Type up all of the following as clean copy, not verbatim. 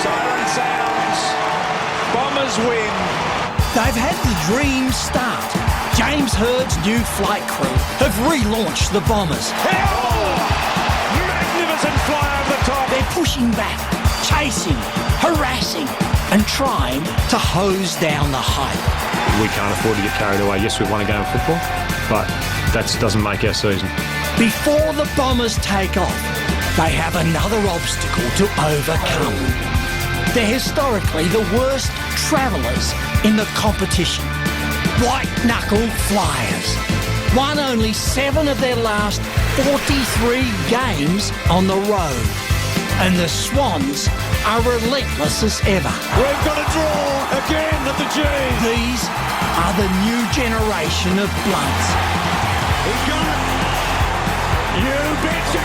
Siren sounds. Bombers win. They've had the dream start. James Hird's new flight crew have relaunched the Bombers. Oh! Magnificent fly over the top. They're pushing back, chasing, harassing and trying to hose down the hype. We can't afford to get carried away. Yes, we've won a game of football, but that doesn't make our season. Before the Bombers take off, they have another obstacle to overcome. They're historically the worst travellers in the competition. White-knuckle flyers. Won only 7 of their last 43 games on the road. And the Swans are relentless as ever. We've got a draw again at the G. These are the new generation of blunts. He's got it. You betcha.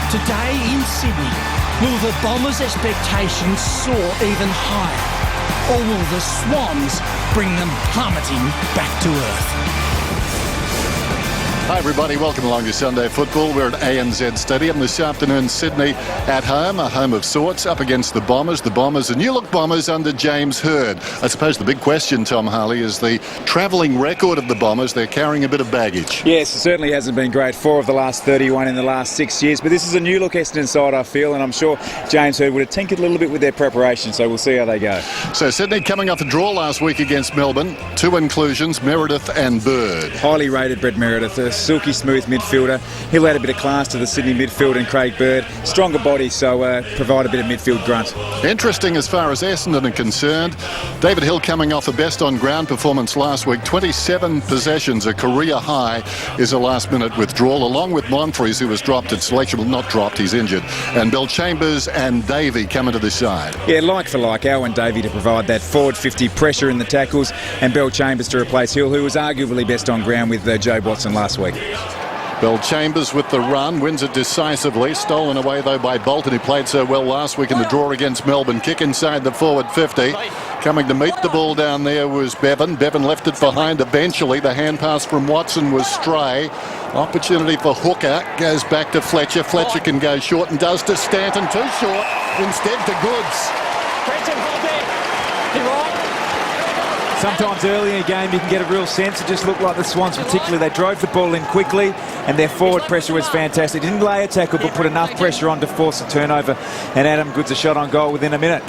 Today in Sydney, will the Bombers' expectations soar even higher? Or will the Swans bring them plummeting back to earth? Hi everybody, welcome along to Sunday Football. We're at ANZ Stadium this afternoon. Sydney at home, a home of sorts, up against the Bombers. The Bombers, the new-look Bombers under James Hird. I suppose the big question, Tom Harley, is the travelling record of the Bombers. They're carrying a bit of baggage. Yes, it certainly hasn't been great. 4 of the last 31 in the last 6 years. But this is a new-look Essendon side, I feel, and I'm sure James Hird would have tinkered a little bit with their preparation, so we'll see how they go. So Sydney coming off a draw last week against Melbourne. 2 inclusions, Meredith and Bird. Highly rated Brett Meredith, a silky smooth midfielder. He'll add a bit of class to the Sydney midfield, and Craig Bird, stronger body, so provide a bit of midfield grunt. Interesting as far as Essendon are concerned. David Hill coming off a best on ground performance last week. 27 possessions, a career high, is a last minute withdrawal, along with Monfries, who was dropped at selection. Well, not dropped, he's injured. And Bell Chambers and Davey coming to the side. Yeah, like for like, Al and Davey to provide that forward 50 pressure in the tackles, and Bell Chambers to replace Hill, who was arguably best on ground with Joe Watson last week. Bell Chambers with the run, wins it decisively. Stolen away though by Bolton, who played so well last week in the draw against Melbourne. Kick inside the forward 50. Coming to meet the ball down there was Bevan. Bevan left it behind eventually. The hand pass from Watson was stray. Opportunity for Hooker. Goes back to Fletcher. Fletcher can go short and does to Stanton. Too short. Instead to Goods. Sometimes early in a game you can get a real sense. It just looked like the Swans particularly, they drove the ball in quickly and their forward pressure was fantastic. Didn't lay a tackle but put enough pressure on to force a turnover, and Adam Goods a shot on goal within a minute.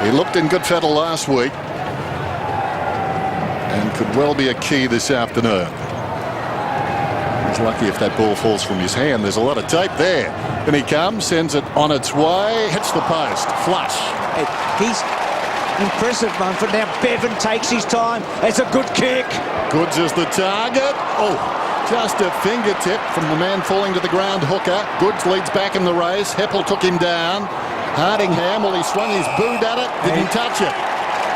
He looked in good fettle last week and could well be a key this afternoon. He's lucky if that ball falls from his hand. There's a lot of tape there. And he comes, sends it on its way, hits the post, flush. He's impressive, Mumford. Now Bevan takes his time. It's a good kick. Goods is the target. Oh, just a fingertip from the man falling to the ground, Hooker. Goods leads back in the race. Heppel took him down. Hardingham, well, he swung his boot at it. Didn't touch it.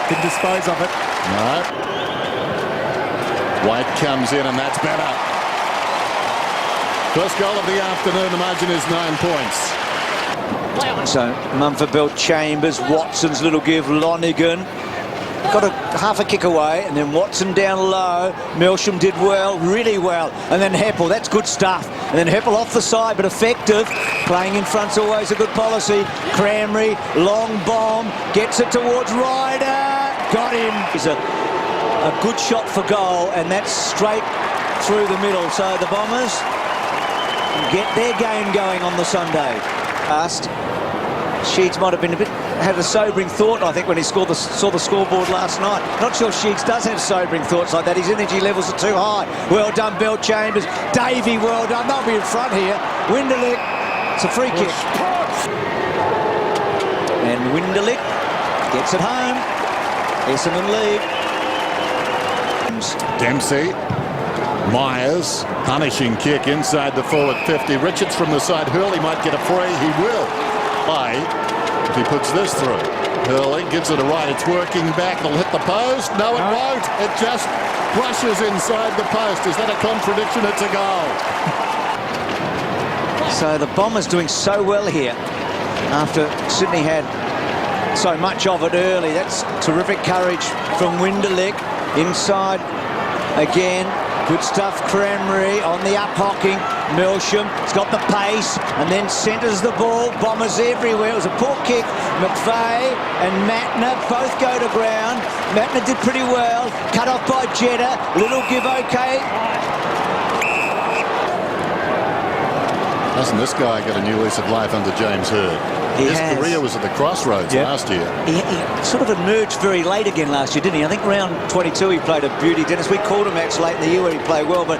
Didn't dispose of it. No. White comes in, and that's better. First goal of the afternoon. The margin is 9 points. So Mumford, Bell Chambers, Watson's little give, Lonigan got a half a kick away, and then Watson down low. Melsham did well, really well, and then Heppel, that's good stuff, and then Heppel off the side but effective. Playing in front's always a good policy. Cranberry, long bomb, gets it towards Ryder, got him. It's a good shot for goal, and that's straight through the middle. So the Bombers get their game going on the Sunday. Sheeds might have been had a sobering thought, I think, when he saw the scoreboard last night. Not sure Sheeds does have sobering thoughts like that. His energy levels are too high. Well done, Bell Chambers. Davey, well done. They'll be in front here. Winderlich, it's a free kick. And Winderlich gets it home. Essendon lead. Dempsey. Myers, punishing kick inside the forward 50. Richards from the side. Hurley might get a free. He will play if he puts this through. Hurley gives it a right. It's working back. It'll hit the post. No, it won't. It just brushes inside the post. Is that a contradiction? It's a goal. So the Bombers doing so well here after Sydney had so much of it early. That's terrific courage from Winderlich. Inside again. Good stuff, Cranberry on the up-hocking. Milsham, he's got the pace and then centres the ball. Bombers everywhere. It was a poor kick. McVeigh and Matner both go to ground. Matner did pretty well. Cut off by Jetta. Little give okay. Hasn't this guy got a new lease of life under James Hird? His career was at the crossroads last year. He sort of emerged very late again last year, didn't he? I think round 22 he played a beauty. Dennis, we called him match late in the year where he played well, but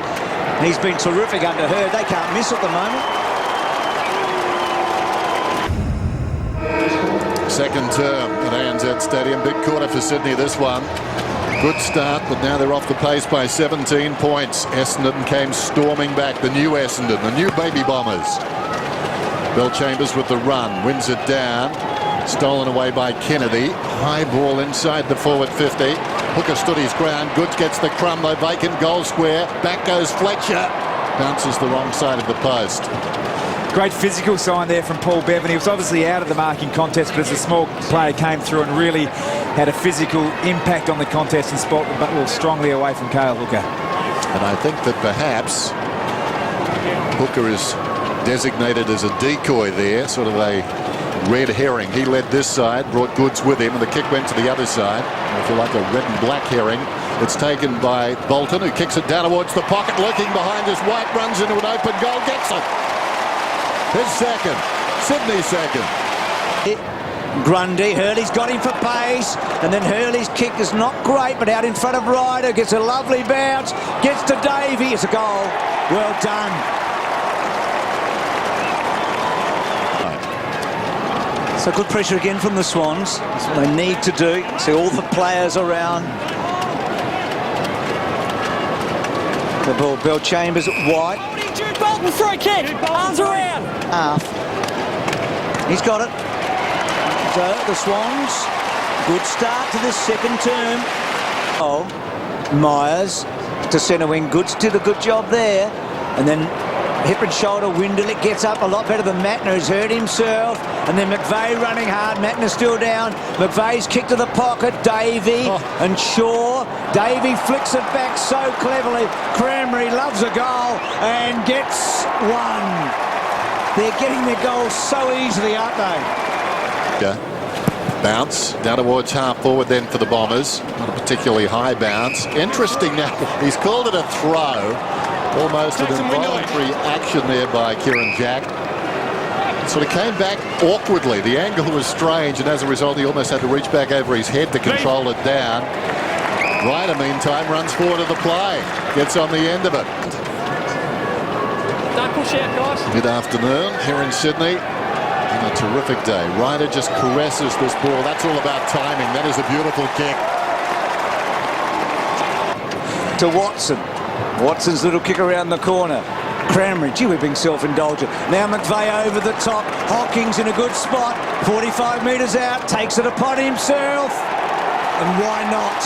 he's been terrific under Hird. They can't miss at the moment. Second term at ANZ Stadium. Big quarter for Sydney, this one. Good start, but now they're off the pace by 17 points. Essendon came storming back. The new Essendon, the new baby Bombers. Bill Chambers with the run, wins it down. Stolen away by Kennedy. High ball inside the forward 50. Hooker stood his ground. Goods gets the crumb, though. Vacant goal square. Back goes Fletcher. Bounces the wrong side of the post. Great physical sign there from Paul Bevan. He was obviously out of the marking contest, but as a small player came through and really had a physical impact on the contest and spot the ball strongly away from Cale Hooker. And I think that perhaps Hooker is designated as a decoy there, sort of a red herring. He led this side, brought Goods with him, and the kick went to the other side. If you like a red and black herring, it's taken by Bolton, who kicks it down towards the pocket, lurking behind as White runs into an open goal, gets it. His second, Sydney's second. Grundy, Hurley's got him for pace, and then Hurley's kick is not great, but out in front of Ryder, gets a lovely bounce, gets to Davey, it's a goal. Well done. So good pressure again from the Swans. That's what they need to do. See all the players around. The ball, Bill Chambers, White. Bolton free kick, arms around. Half. He's got it. So the Swans, good start to this second term. Oh, Myers to centre wing. Goods did a good job there. And then hip and shoulder, Winderlick gets up a lot better than Matner, who's hurt himself. And then McVeigh running hard, Matner still down. McVeigh's kick to the pocket, Davey and Shaw. Davey flicks it back so cleverly. Cranberry loves a goal and gets one. They're getting their goals so easily, aren't they? Yeah. Bounce down towards half forward then for the Bombers. Not a particularly high bounce. Interesting now, he's called it a throw. Almost an involuntary action there by Kieran Jack. Sort of came back awkwardly. The angle was strange, and as a result, he almost had to reach back over his head to control it down. Ryder, meantime, runs forward to the play. Gets on the end of it. Don't push out, guys. Mid-afternoon here in Sydney. And a terrific day. Ryder just caresses this ball. That's all about timing. That is a beautiful kick. To Watson. Watson's little kick around the corner. Cranberry, gee, we're being self-indulgent. Now McVeigh over the top. Hawkins in a good spot. 45 metres out. Takes it upon himself. And why not?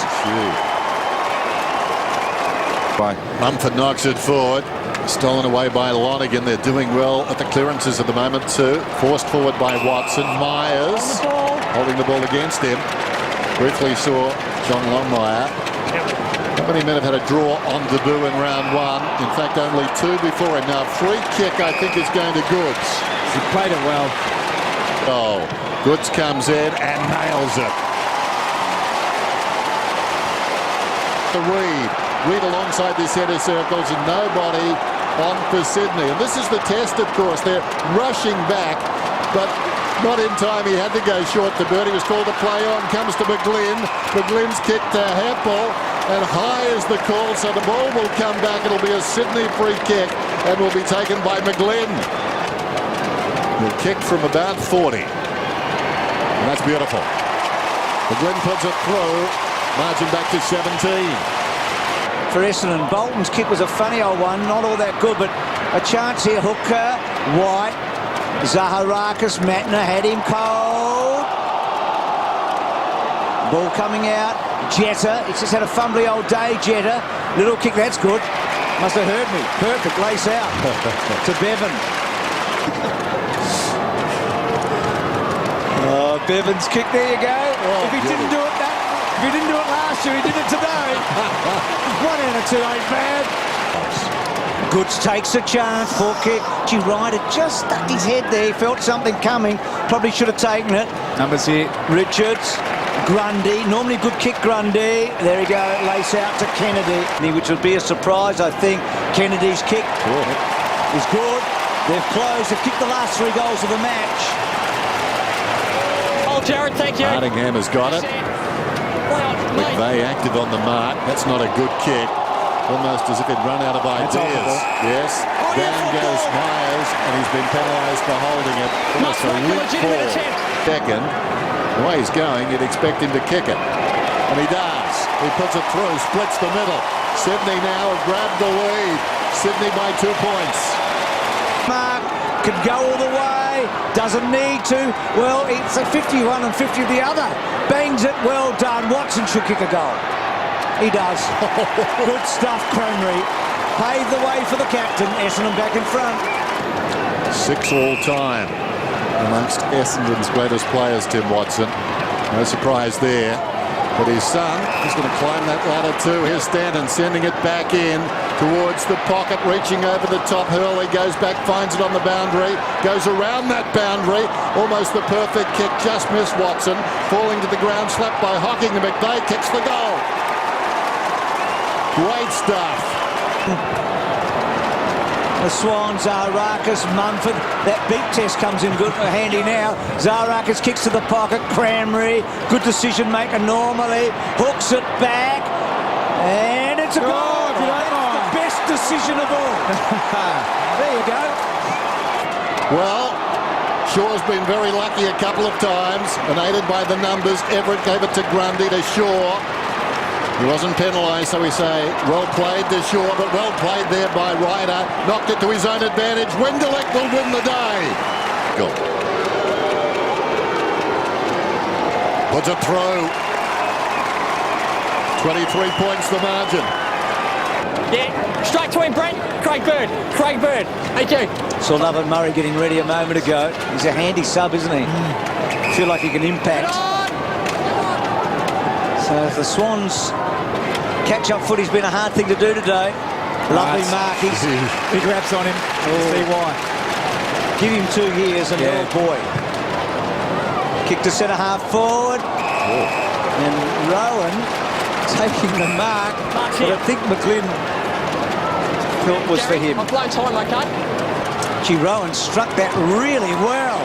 Mumford knocks it forward. Stolen away by Lonigan. They're doing well at the clearances at the moment too. Forced forward by Watson. Myers holding the ball against him. Briefly saw John Longmire. How many men have had a draw on debut in round one? In fact, only two before him. Now, free kick, I think, is going to Goods. He played it well. Oh, Goods comes in and nails it. The Reed alongside the centre circles and nobody on for Sydney. And this is the test, of course. They're rushing back, but not in time. He had to go short. The birdie was called to play on. Comes to McGlynn. McGlynn's kick to Heppel. And high is the call, so the ball will come back. It'll be a Sydney free kick and will be taken by McGlynn. He'll kick from about 40. And that's beautiful. McGlynn puts it through. Margin back to 17. For Essendon, Bolton's kick was a funny old one. Not all that good, but a chance here. Hooker, White, Zaharakis, Matner had him cold. Ball coming out. Jetta, he's just had a fumbly old day, Jetta. Little kick, that's good. Must have heard me. Perfect, lace out to Bevan. Oh, Bevan's kick, there you go. If he didn't do it, If he didn't do it last year, he did it today. 1 out of 2 ain't bad. Goods takes a chance, full kick. Gee, Ryder just stuck his head there. He felt something coming. Probably should have taken it. Numbers here. Richards, Grundy, normally good kick Grundy. There we go, lace out to Kennedy, which would be a surprise, I think. Kennedy's kick is good. They've closed, they've kicked the last 3 goals of the match. Oh, Jared, thank you. Nottingham has got it. McVeigh active on the mark. That's not a good kick. Almost as if he'd run out of ideas. Yes. Down goes Myers, and he's been penalised for holding it. Almost a weak ball. Second. The way he's going, you'd expect him to kick it. And he does. He puts it through, splits the middle. Sydney now have grabbed the lead. Sydney by 2 points. Mark could go all the way, doesn't need to. Well, it's a 51 and 50 of the other. Bangs it, well done. Watson should kick a goal. He does. Good stuff, Cranberry. Paved the way for the captain. Essendon back in front. 6 all time amongst Essendon's greatest players, Tim Watson. No surprise there. But his son is going to climb that ladder too. Here's Stanton sending it back in towards the pocket, reaching over the top. Hurley goes back, finds it on the boundary, goes around that boundary. Almost the perfect kick, just missed Watson. Falling to the ground, slapped by Hocking, and McVeigh kicks the goal. Great stuff. The Swans, Zarakis, Munford. That beat test comes in good handy now. Zarakis kicks to the pocket. Cranberry, good decision maker normally. Hooks it back. And it's a goal. That's the best decision of all. There you go. Well, Shaw's been very lucky a couple of times, and aided by the numbers. Everett gave it to Grundy to Shaw. He wasn't penalised, so we say, well played to Shaw, but well played there by Ryder. Knocked it to his own advantage. Wendelek will win the day. Go. Puts it through. 23 points the margin. Yeah, straight to him, Brent. Craig Bird. Craig Bird. Thank you. Saw Lovett Murray getting ready a moment ago. He's a handy sub, isn't he? Feel like he can impact. So the Swans catch-up footy's been a hard thing to do today. Lovely markies. He grabs on him. See why. Give him 2 years and oh boy. Kick to centre-half forward. And Rowan taking the mark. But I think McGlynn thought was for him. I'm playing time, okay? Gee, Rowan struck that really well.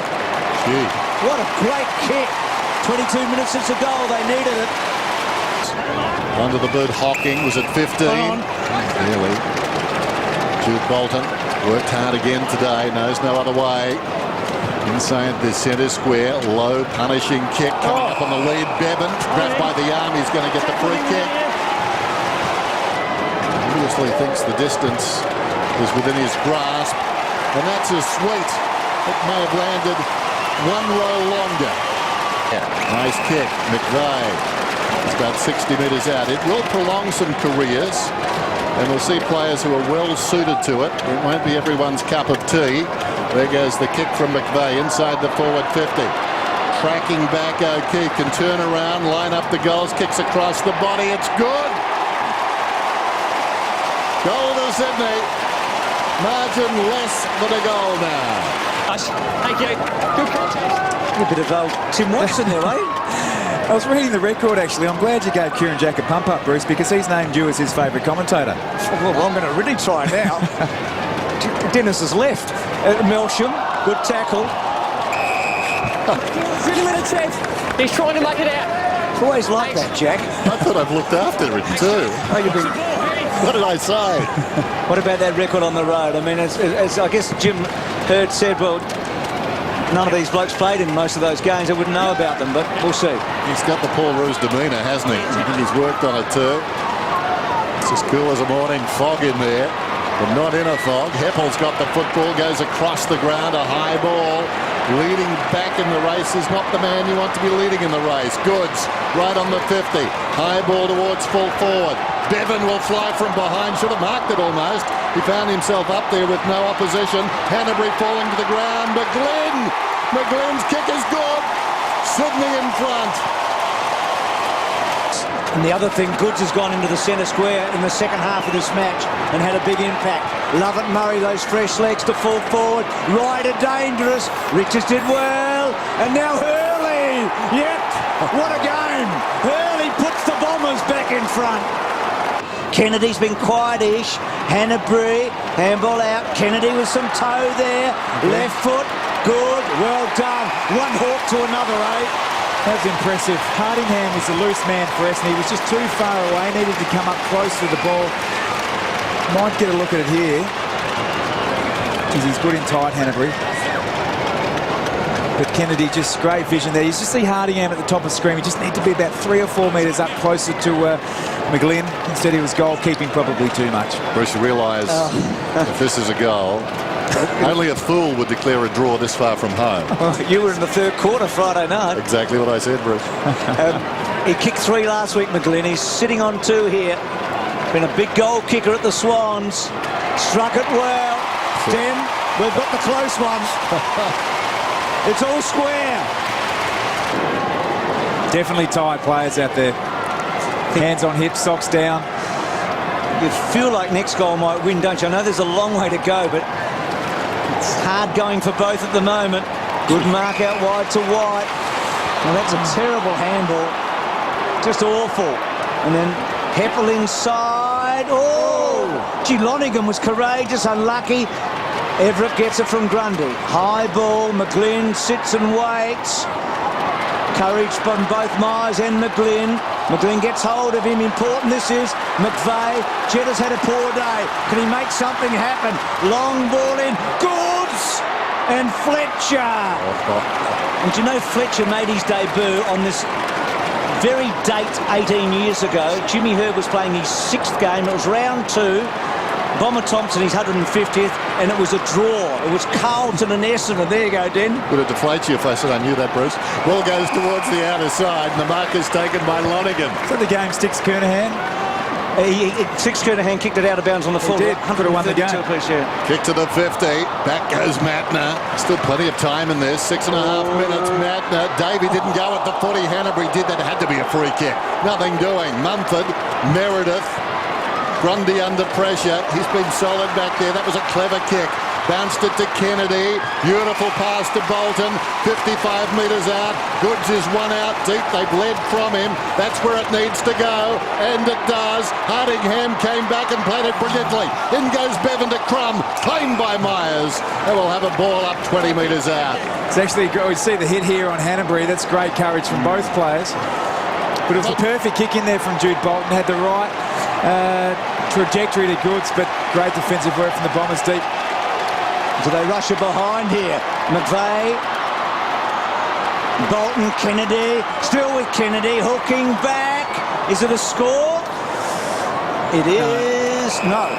Gee. What a great kick. 22 minutes since the goal. They needed it. Under the boot, Hocking was at 15. Nearly. Jude Bolton worked hard again today, knows no other way. Inside the centre square, low punishing kick coming up on the lead. Bevan grabbed by the arm, he's going to get the free kick. Obviously thinks the distance is within his grasp, and that's a sweet. It may have landed 1 row longer. Nice kick, McVeigh. It's about 60 metres out. It will prolong some careers, and we'll see players who are well suited to it. It won't be everyone's cup of tea. There goes the kick from McVeigh inside the forward 50. Tracking back, O'Keefe can turn around, line up the goals, kicks across the body. It's good. Goal to Sydney. Margin less than a goal now. Thank you. Good contest. A bit of old Tim Watson there, eh? I was reading the record, actually. I'm glad you gave Kieran Jack a pump up, Bruce, because he's named you as his favourite commentator. Well, I'm going to really try now. Dennis has left. Melsham, good tackle. Give him a chance. He's trying to make it out. Always like that, Jack. I thought I've looked after it too. Oh, you've been... What did I say? What about that record on the road? I mean, as I guess Jim Hurd said, well, none of these blokes played in most of those games. I wouldn't know about them, but we'll see. He's got the Paul Roos demeanour, hasn't he? I think he's worked on it too. It's as cool as a morning fog in there, but not in a fog. Heppel's got the football, goes across the ground, a high ball. Leading back in the race is not the man you want to be leading in the race. Goods, right on the 50. High ball towards full forward. Bevan will fly from behind, should have marked it almost. He found himself up there with no opposition. Hanbury falling to the ground. McGlynn's kick is good. Sydney in front. And the other thing, Goods has gone into the centre square in the second half of this match and had a big impact. Lovett Murray, those fresh legs to fall forward. Ryder dangerous. Richards did well. And now Hurley. Yep, what a game. Hurley puts the Bombers back in front. Kennedy's been quietish. Hanbury, handball out. Kennedy with some toe there. Left foot, good, well done. One hawk to another, eh? That was impressive. Hardingham was the loose man for Essendon. He was just too far away. Needed to come up close to the ball. Might get a look at it here. Because he's good in tight, Hanbury. But Kennedy, just great vision there. You just see Hardingham at the top of the screen. We just need to be about 3 or 4 metres up closer to McGlynn. Instead he was goalkeeping probably too much. Bruce, you realise if this is a goal, only a fool would declare a draw this far from home. Well, you were in the third quarter Friday night. Exactly what I said, Bruce. He kicked 3 last week, McGlynn. He's sitting on 2 here. Been a big goal kicker at the Swans. Struck it well. Den, we've got the close one. It's all square. Definitely tired players out there. Hands on hips, socks down. You feel like next goal might win, don't you? I know there's a long way to go, but it's hard going for both at the moment. Good mark out wide to White. Now that's a terrible handball. Just awful. And then Heppel inside. Oh! Gee, Lonigan was courageous, unlucky. Everett gets it from Grundy. High ball, McGlynn sits and waits. Courage from both Myers and McGlynn. McGlynn gets hold of him. Important this is. McVeigh. Jetta's had a poor day. Can he make something happen? Long ball in. Goods! And Fletcher. And do you know Fletcher made his debut on this very date 18 years ago? Jimmy Herb was playing his 6th game. It was round 2. Bomber Thompson, his 150th, and it was a draw. It was Carlton and Essendon. There you go, Den. Would it deflate you if I said I knew that, Bruce? Ball goes towards the outer side, and the mark is taken by Lonigan. So the game sticks Kernahan. Six Kernahan kicked it out of bounds on the full. He did. Could have won the game. Kick to the 50. Back goes Matner. Still plenty of time in this. 6.5 minutes. Matner. Davey didn't go at the footy. Hanbury did. That had to be a free kick. Nothing doing. Mumford. Meredith. Grundy under pressure. He's been solid back there. That was a clever kick. Bounced it to Kennedy. Beautiful pass to Bolton. 55 metres out. Goods is one out deep. They've led from him. That's where it needs to go. And it does. Hardingham came back and played it brilliantly. In goes Bevan to Crum. Claimed by Myers. They will have a ball up 20 metres out. It's actually, we see the hit here on Hanbury. That's great courage from both players. But it was a perfect kick in there from Jude Bolton. Had the right trajectory to Goods, but great defensive work from the Bombers deep. So they rush it behind here. McVeigh. Bolton, Kennedy. Still with Kennedy. Hooking back. Is it a score? It is. No.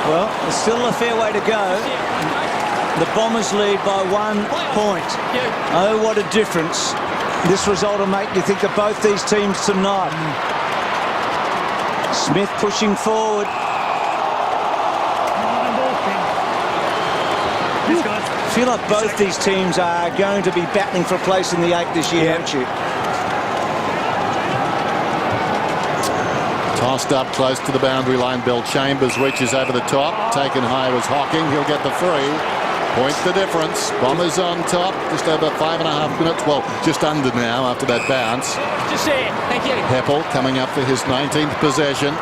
Well, there's still a fair way to go. The Bombers lead by 1 point. Oh, what a difference this result will make you think of both these teams tonight. Smith pushing forward. I feel like both these teams are going to be battling for a place in the 8 this year, don't you? Tossed up close to the boundary line. Bill Chambers reaches over the top. Taken high was Hocking. He'll get the free. Point the difference. Bombers on top. Just over 5.5 minutes. Well, just under now after that bounce. Just there. Thank you. Heppel coming up for his 19th possession.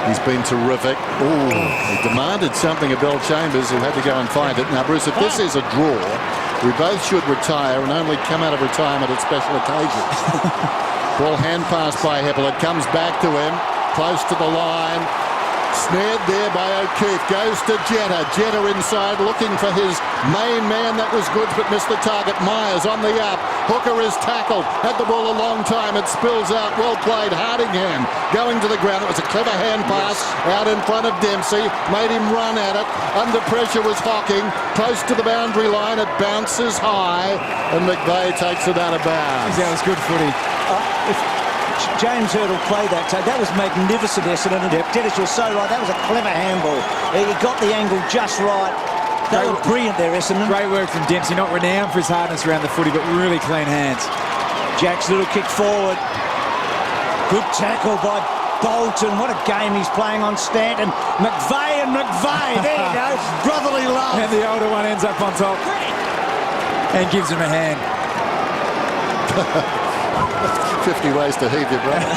He's been terrific. Ooh, he demanded something of Bill Chambers, who had to go and find it. Now, Bruce, if this is a draw, we both should retire and only come out of retirement at special occasions. Ball hand passed by Heppel. It comes back to him, close to the line. Snared there by O'Keefe. Goes to Jetta. Jetta inside looking for his main man. That was Goods but missed the target. Myers on the up. Hooker is tackled. Had the ball a long time. It spills out. Well played. Hardingham going to the ground. It was a clever hand pass out in front of Dempsey. Made him run at it. Under pressure was Hocking. Close to the boundary line. It bounces high. And McVeigh takes it out of bounds. That was good footy. James Hurdle played that. That was magnificent, Essendon. And Dennis, you're so right. That was a clever handball. He got the angle just right. They were brilliant there, Essendon. Great work from Dempsey. Not renowned for his hardness around the footy, but really clean hands. Jack's little kick forward. Good tackle by Bolton. What a game he's playing on Stanton. McVeigh and McVeigh. There you go. Brotherly love. And the older one ends up on top and gives him a hand. 50 ways to heave your brother.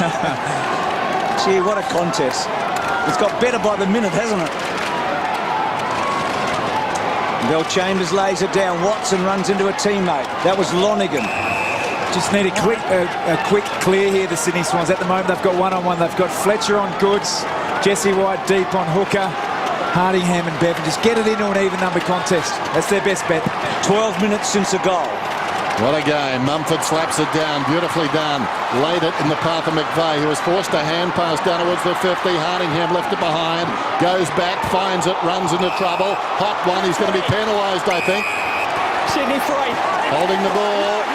Gee, what a contest. It's got better by the minute, hasn't it? Bell Chambers lays it down. Watson runs into a teammate. That was Lonigan. Just need a quick clear here, the Sydney Swans. At the moment, they've got one-on-one. They've got Fletcher on Goods, Jesse White deep on hooker, Hardingham and Bevan. Just get it into an even number contest. That's their best bet. 12 minutes since a goal. What a game. Mumford slaps it down. Beautifully done. Laid it in the path of McVeigh, who was forced a hand pass down towards the 50. Hardingham left it behind. Goes back, finds it, runs into trouble. Hot one. He's going to be penalised, I think. Sydney 3. Holding the ball.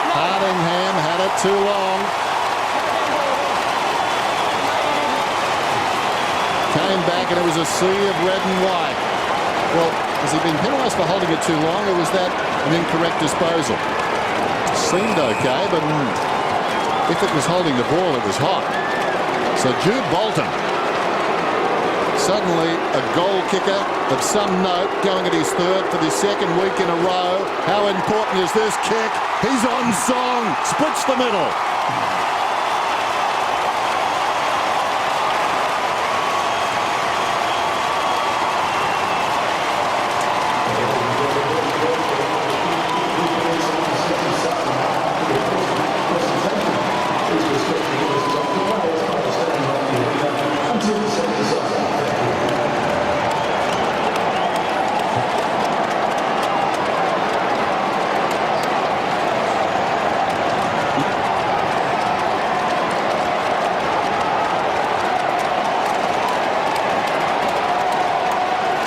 Hardingham had it too long. Came back and it was a sea of red and white. Well, has he been penalised for holding it too long, or was that an incorrect disposal? Seemed okay, but if it was holding the ball, it was hot. So Jude Bolton, suddenly a goal kicker of some note, going at his third for the second week in a row. How important is this kick? He's on song, splits the middle.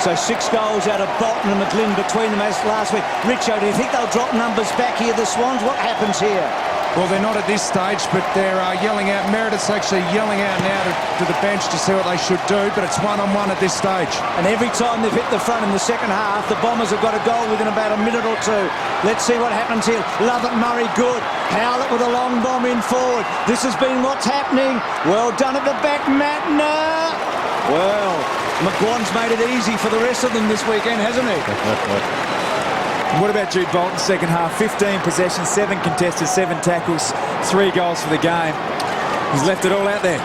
So 6 goals out of Bolton and McGlynn between them as last week. Richo, do you think they'll drop numbers back here, the Swans? What happens here? Well, they're not at this stage, but they're yelling out. Meredith's actually yelling out now to the bench to see what they should do, but it's one-on-one at this stage. And every time they've hit the front in the second half, the Bombers have got a goal within about a minute or two. Let's see what happens here. Lovett, Murray, good. Howlett with a long bomb in forward. This has been what's happening. Well done at the back, Matner. Well, McGuan's made it easy for the rest of them this weekend, hasn't he? What about Jude Bolton? Second half, 15 possessions, 7 contested, 7 tackles, 3 goals for the game. He's left it all out there.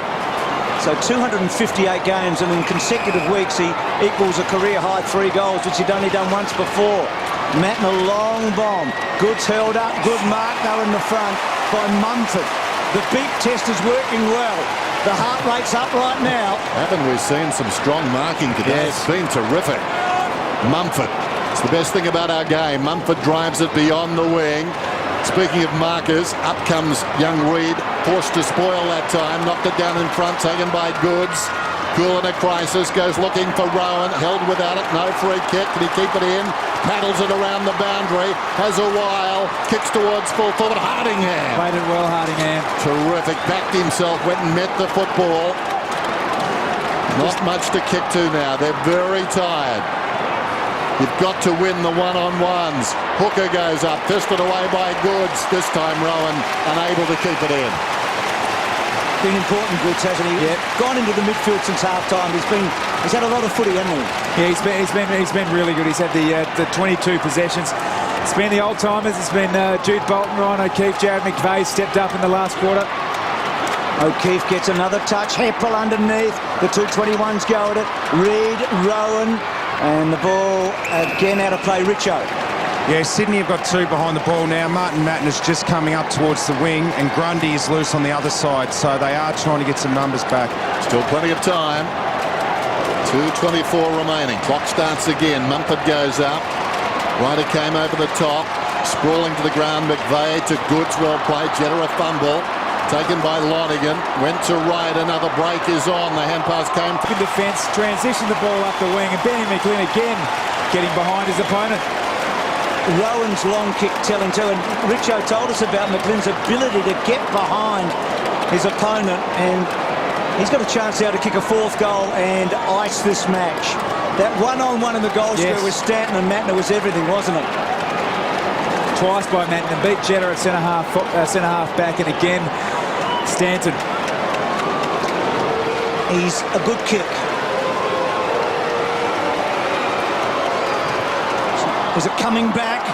So 258 games, and in consecutive weeks he equals a career-high 3 goals, which he'd only done once before. Matner, long bomb. Goods held up. Good mark now in the front by Mumford. The beat test is working well. The heart rate's up right now. Haven't we seen some strong marking today? Yes. It's been terrific. Mumford. It's the best thing about our game. Mumford drives it beyond the wing. Speaking of markers, up comes young Reid, forced to spoil that time, knocked it down in front, taken by Goods. Cool in a crisis, goes looking for Rowan, held without it, no free kick. Can he keep it in? Paddles it around the boundary, has a while, kicks towards full forward. Hardingham. Played it well, Hardingham. Terrific, backed himself, went and met the football. Not much to kick to now, they're very tired. You've got to win the one-on-ones. Hooker goes up, fisted away by Goods. This time Rowan unable to keep it in. Been important, Goods, hasn't he? Yep. Gone into the midfield since half-time. He's had a lot of footy, hasn't he? Yeah, he's been really good. He's had the 22 possessions. It's been the old-timers. It's been Jude Bolton, Ryan O'Keefe, Jared McVeigh stepped up in the last quarter. O'Keefe gets another touch. Heppel underneath. The 221s go at it. Reid, Rowan, and the ball again out of play. Richo. Yeah, Sydney have got 2 behind the ball now. Martin Matner's just coming up towards the wing, and Grundy is loose on the other side, so they are trying to get some numbers back. Still plenty of time. 2:24 remaining. Clock starts again. Mumford goes up. Ryder came over the top. Sprawling to the ground. McVeigh to Goods. Well played. Jetta a fumble. Taken by Lonigan. Went to Ryder. Another break is on. The hand pass came. Good defence. Transitioned the ball up the wing. And Benny McGlynn again getting behind his opponent. Rowan's long kick telling too, and Richo told us about McGlynn's ability to get behind his opponent, and he's got a chance now to kick a 4th goal and ice this match. That one-on-one in the goal square with Stanton and Matner was everything, wasn't it? Twice by Matner, beat Jetta at centre half back, and again Stanton He's a good kick. Is it coming back?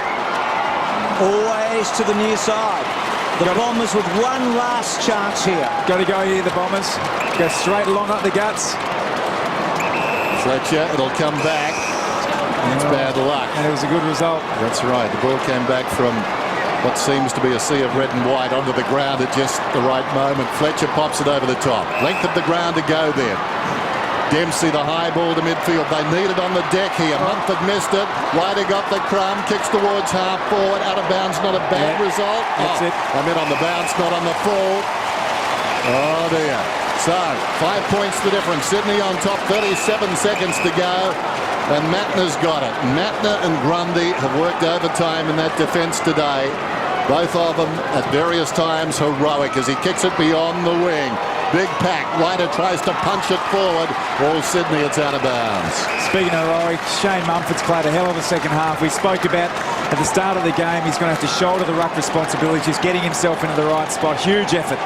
Always to the near side. The Bombers with one last chance here. Got to go here, the Bombers. Go straight along up the guts. Fletcher, it'll come back. It's bad luck. And it was a good result. That's right. The ball came back from what seems to be a sea of red and white onto the ground at just the right moment. Fletcher pops it over the top. Length of the ground to go there. Dempsey, the high ball to midfield. They need it on the deck here. Mumford missed it. Ryder got the crumb. Kicks towards half forward. Out of bounds, not a bad result. That's it. I meant on the bounce, not on the full. Oh, dear. So, 5 points the difference. Sydney on top, 37 seconds to go. And Mattner's got it. Mattner and Grundy have worked overtime in that defence today. Both of them at various times heroic as he kicks it beyond the wing. Big pack. Ryder tries to punch it forward. All Sydney, it's out of bounds. Speaking of heroic, Shane Mumford's played a hell of a second half. We spoke about at the start of the game, he's going to have to shoulder the ruck responsibility, just getting himself into the right spot. Huge effort.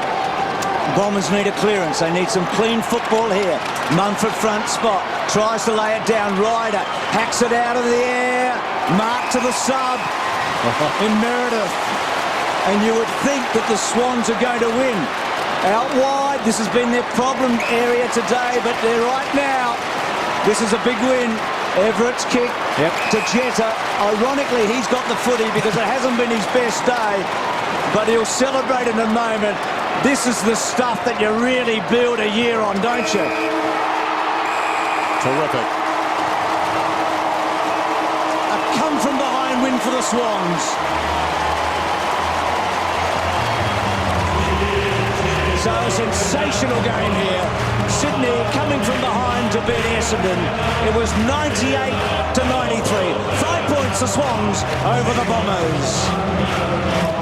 Bombers need a clearance. They need some clean football here. Mumford front spot. Tries to lay it down. Ryder hacks it out of the air. Mark to the sub in Meredith. And you would think that the Swans are going to win. Out wide, this has been their problem area today, but they're right now. This is a big win. Everett's kick to Jetta. Ironically, he's got the footy because it hasn't been his best day, but he'll celebrate in a moment. This is the stuff that you really build a year on, don't you? Terrific. A come-from-behind win for the Swans. So a sensational game here. Sydney coming from behind to beat Essendon. It was 98-93. 5 points the Swans over the Bombers.